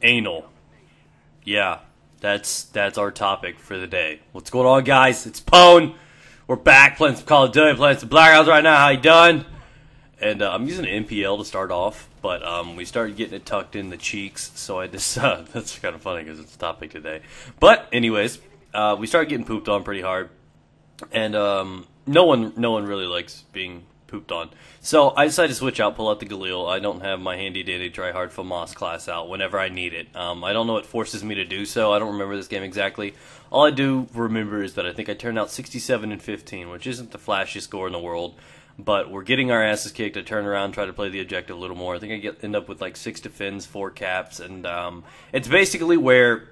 Anal. Yeah, that's our topic for the day. What's going on, guys? It's Pone. We're back playing some Call of Duty, playing some Black Ops right now. How you done? And I'm using an MPL to start off, but we started getting it tucked in the cheeks, so I just that's kind of funny because it's the topic today. But anyways, we started getting pooped on pretty hard, and no one really likes being pooped on. So I decided to switch out, pull out the Galil. I don't have my handy dandy tryhard FAMAS class out whenever I need it. I don't know what forces me to do so. I don't remember this game exactly. All I do remember is that I think I turned out 67 and 15, which isn't the flashiest score in the world. But we're getting our asses kicked. I turn around, try to play the objective a little more. I think I end up with like 6 defends, 4 caps, and it's basically where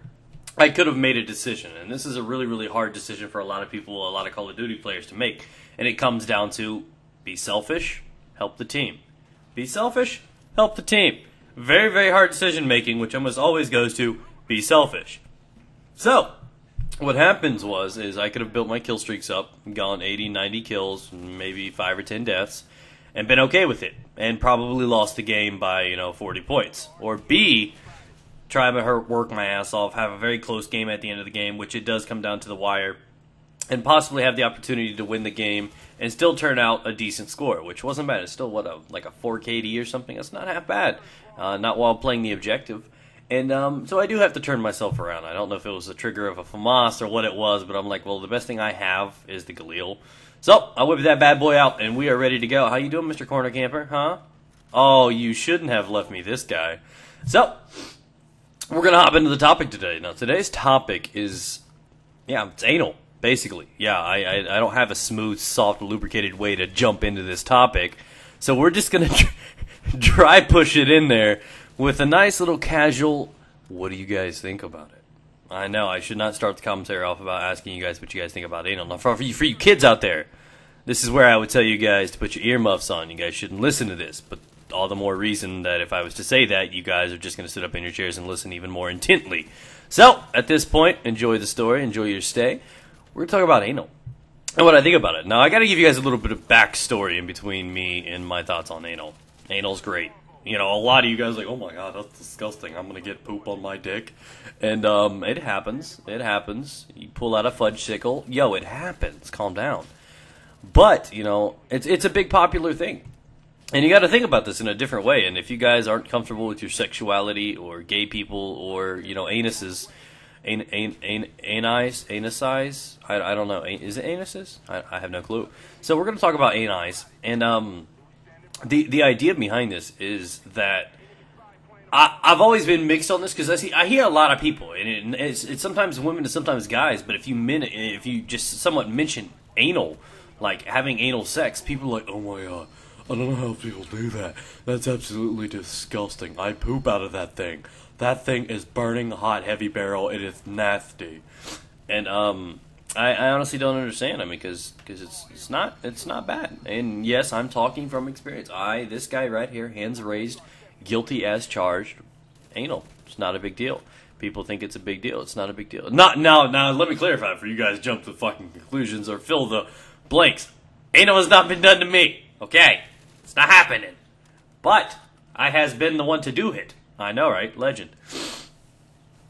I could have made a decision. And this is a really, really hard decision for a lot of people, a lot of Call of Duty players to make. And it comes down to be selfish, help the team. Be selfish, help the team. Very, very hard decision making, which almost always goes to be selfish. So what happens is I could have built my kill streaks up, gone 80, 90 kills, maybe 5 or 10 deaths, and been okay with it, and probably lost the game by, 40 points. Or B, try to work my ass off, have a very close game at the end of the game, which it does come down to the wire, and possibly have the opportunity to win the game and still turn out a decent score, which wasn't bad. It's still, like a 4 KD or something? That's not half bad, not while playing the objective. And so I do have to turn myself around. I don't know if it was the trigger of a FAMAS or what it was, but I'm like, well, the best thing I have is the Galil. So I whipped that bad boy out, and we are ready to go. How you doing, Mr. Corner Camper, huh? Oh, you shouldn't have left me this guy. So we're going to hop into the topic today. Now, today's topic is, it's anal, basically. Yeah, I don't have a smooth, soft, lubricated way to jump into this topic. So we're just going to dry push it in there with a nice little casual, what do you guys think about it? I know, I should not start the commentary off about asking you guys what you guys think about anal. Now, for you kids out there, this is where I would tell you guys to put your earmuffs on. You guys shouldn't listen to this, but all the more reason that if I was to say that, you guys are just going to sit up in your chairs and listen even more intently. So, at this point, enjoy the story, enjoy your stay. We're going to talk about anal and what I think about it. Now, I got to give you guys a little bit of backstory in between me and my thoughts on anal. Anal's great. A lot of you guys are like, oh my god, that's disgusting. I'm going to get poop on my dick. And it happens. It happens. You pull out a fudge sickle. Yo, it happens. Calm down. But, it's a big popular thing. And you got to think about this in a different way. And if you guys aren't comfortable with your sexuality or gay people or, anuses, anusize? I don't know. Is it anuses? I have no clue. So we're going to talk about anis. And, The idea behind this is that I've always been mixed on this because I hear a lot of people, and it's sometimes women and sometimes guys. But if you just somewhat mention anal, like having anal sex, people are like, oh my god, I don't know how people do that. That's absolutely disgusting. I poop out of that thing. That thing is burning hot, heavy barrel. It is nasty, and I honestly don't understand. I mean, because it's not bad. And yes, I'm talking from experience. This guy right here, hands raised, guilty as charged. Anal. It's not a big deal. People think it's a big deal. It's not a big deal. Now, let me clarify for you guys. Jump to fucking conclusions or fill the blanks. Anal has not been done to me. Okay, it's not happening. But I has been the one to do it. I know, right? Legend.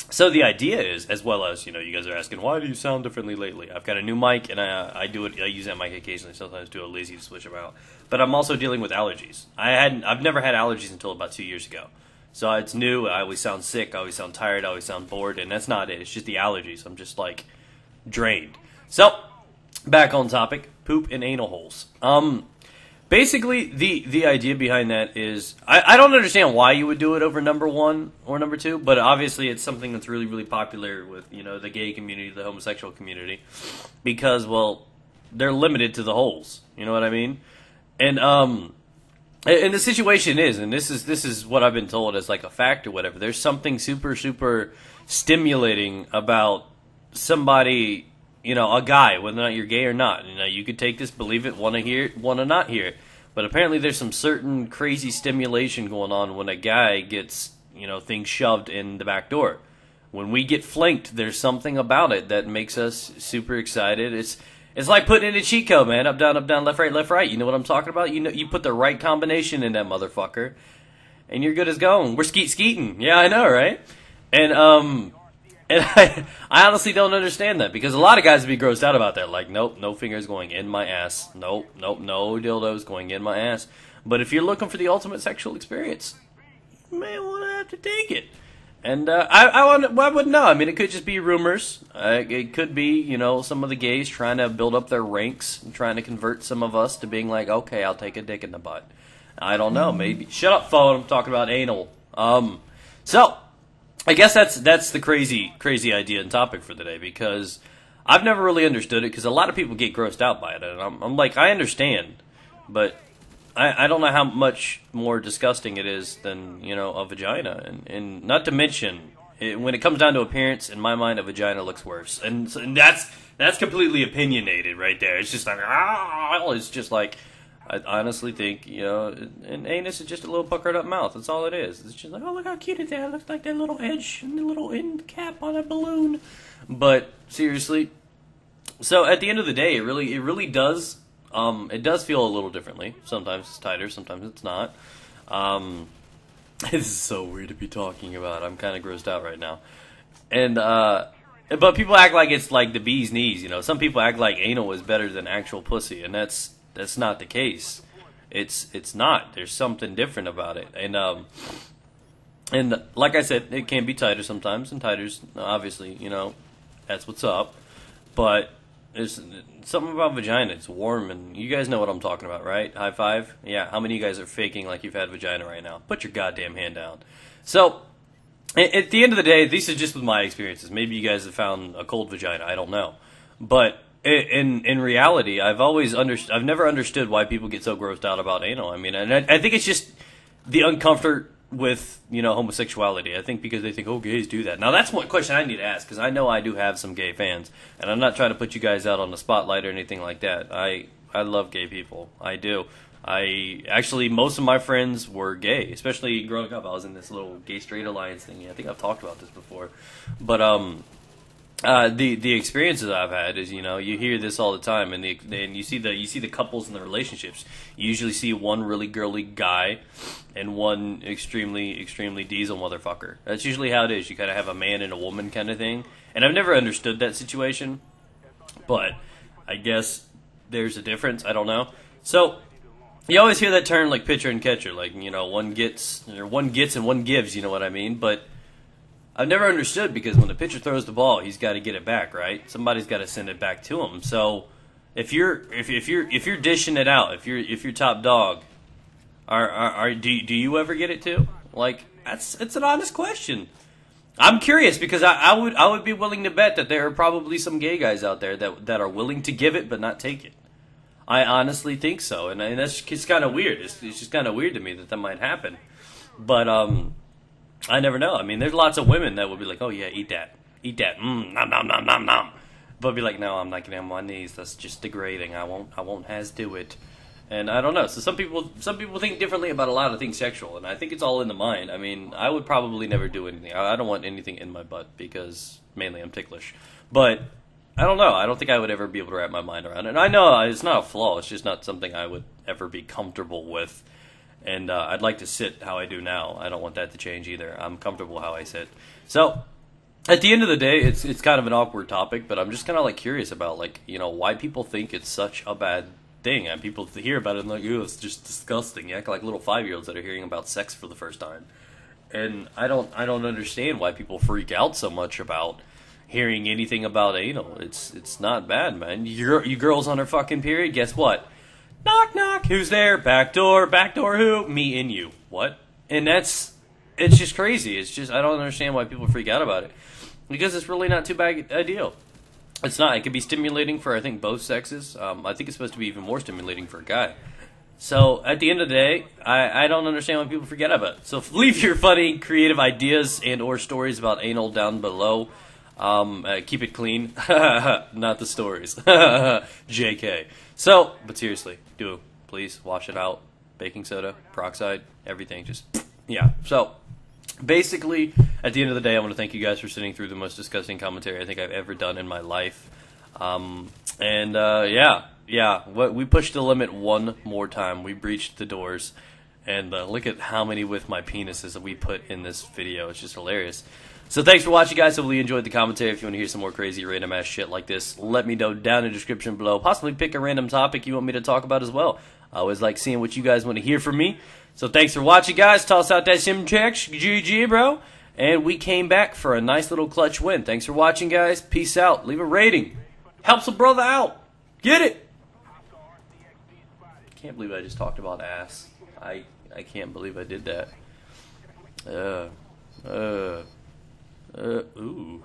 So the idea is, as well as, you guys are asking, why do you sound differently lately? I've got a new mic, and I use that mic occasionally. Sometimes do a lazy to switch them out. But I'm also dealing with allergies. I've never had allergies until about 2 years ago. So it's new. I always sound sick. I always sound tired. I always sound bored. And that's not it. It's just the allergies. I'm just, drained. So, back on topic. Poop in anal holes. Basically, the idea behind that is, I don't understand why you would do it over number 1 or number 2, but obviously it's something that's really, really popular with, the gay community, the homosexual community, because, well, they're limited to the holes, you know what I mean? And the situation is, and this is what I've been told as like a fact or whatever, there's something super, super stimulating about somebody, a guy, whether or not you're gay or not. You could take this, believe it, want to hear it, want to not hear it. But apparently there's some certain crazy stimulation going on when a guy gets, things shoved in the back door. When we get flanked, there's something about it that makes us super excited. It's like putting in a cheat code, man. Up, down, left, right. You know what I'm talking about? You put the right combination in that motherfucker, and you're good as going. We're skeeting. Yeah, I know, right? And and I honestly don't understand that because a lot of guys would be grossed out about that. Like, nope, no fingers going in my ass. Nope, nope, no dildos going in my ass. But if you're looking for the ultimate sexual experience, you may want to have to take it. And I wouldn't know. I mean, it could just be rumors. It could be, some of the gays trying to build up their ranks and trying to convert some of us to being like, okay, I'll take a dick in the butt. I don't know. Maybe. Shut up, phone. I'm talking about anal. So I guess that's the crazy idea and topic for today because I've never really understood it because a lot of people get grossed out by it, and I'm like, I understand, but I don't know how much more disgusting it is than, a vagina. And not to mention, when it comes down to appearance, in my mind, a vagina looks worse. And that's completely opinionated right there. It's just like, it's just like, I honestly think, an anus is just a little puckered up mouth. That's all it is. It's just like, oh, look how cute it is. It looks like that little edge and the little end cap on a balloon. But, seriously, so at the end of the day, it really does... it does feel a little differently. Sometimes it's tighter, sometimes it's not. This is so weird to be talking about. I'm kind of grossed out right now. And, but people act like it's like the bee's knees, Some people act like anal is better than actual pussy, and that's not the case. It's not. There's something different about it. And like I said, it can be tighter sometimes, and tighter's obviously, that's what's up. But there's something about vagina. It's warm, and you guys know what I'm talking about, right? High five? Yeah, how many of you guys are faking like you've had vagina right now? Put your goddamn hand down. So, at the end of the day, these are just with my experiences. Maybe you guys have found a cold vagina. I don't know. But in reality, I've never understood why people get so grossed out about anal. I mean, and I think it's just the uncomfort with, homosexuality. I think because they think, oh, gays do that. Now, that's one question I need to ask, because I know I do have some gay fans, and I'm not trying to put you guys out on the spotlight or anything like that. I love gay people. I do. Actually, most of my friends were gay, especially growing up. I was in this little gay-straight alliance thing. I think I've talked about this before. But, the experiences I've had is, you hear this all the time, and you see the couples and the relationships. You usually see one really girly guy and one extremely diesel motherfucker. That's usually how it is. You kind of have a man and a woman kind of thing. And I've never understood that situation, but I guess there's a difference. I don't know. So you always hear that term like pitcher and catcher, like one gets and one gives. You know what I mean? But I've never understood because when the pitcher throws the ball, he's got to get it back, right? Somebody's got to send it back to him. So if you're dishing it out, if you're top dog, do you ever get it too? Like it's an honest question. I'm curious because I would be willing to bet that there are probably some gay guys out there that are willing to give it but not take it. I honestly think so, and it's kind of weird. It's just kind of weird to me that might happen, but I never know. I mean, there's lots of women that would be like, "Oh yeah, eat that, nom nom nom nom nom," but be like, "No, I'm not getting on my knees. That's just degrading. I won't has do it." And I don't know. So some people think differently about a lot of things sexual, and I think it's all in the mind. I mean, I would probably never do anything. I don't want anything in my butt because mainly I'm ticklish. But I don't know. I don't think I would ever be able to wrap my mind around it. And I know it's not a flaw. It's just not something I would ever be comfortable with. And I'd like to sit how I do now. I don't want that to change either. I'm comfortable how I sit. So at the end of the day, it's kind of an awkward topic, but I'm just kind of like curious about why people think it's such a bad thing. And people hear about it and like, ew, it's just disgusting. You act like little 5-year-olds that are hearing about sex for the first time. And I don't understand why people freak out so much about hearing anything about anal. It's not bad, man. You girls on her fucking period, guess what? Knock, knock. Who's there? Back door. Back door who? Me and you. What? And it's just crazy. It's just, I don't understand why people freak out about it. Because it's really not too bad a deal. It's not. It can be stimulating for, I think, both sexes. I think it's supposed to be even more stimulating for a guy. So, at the end of the day, I don't understand why people forget about it. So, leave your funny, creative ideas and or stories about anal down below. Keep it clean. Not the stories. JK. So, but seriously, do. Please, wash it out. Baking soda, peroxide, everything. Just, yeah. So, basically, at the end of the day, I want to thank you guys for sitting through the most disgusting commentary I think I've ever done in my life. Yeah, we pushed the limit one more time. We breached the doors, And look at how many with my penises that we put in this video. It's just hilarious. So thanks for watching, guys. Hopefully you enjoyed the commentary. If you want to hear some more crazy random ass shit like this, let me know down in the description below. Possibly pick a random topic you want me to talk about as well. I always like seeing what you guys want to hear from me. So thanks for watching, guys. Toss out that sim check. GG, bro. And we came back for a nice little clutch win. Thanks for watching, guys. Peace out. Leave a rating. Helps a brother out. Get it. Can't believe I just talked about ass. I can't believe I did that. Ooh.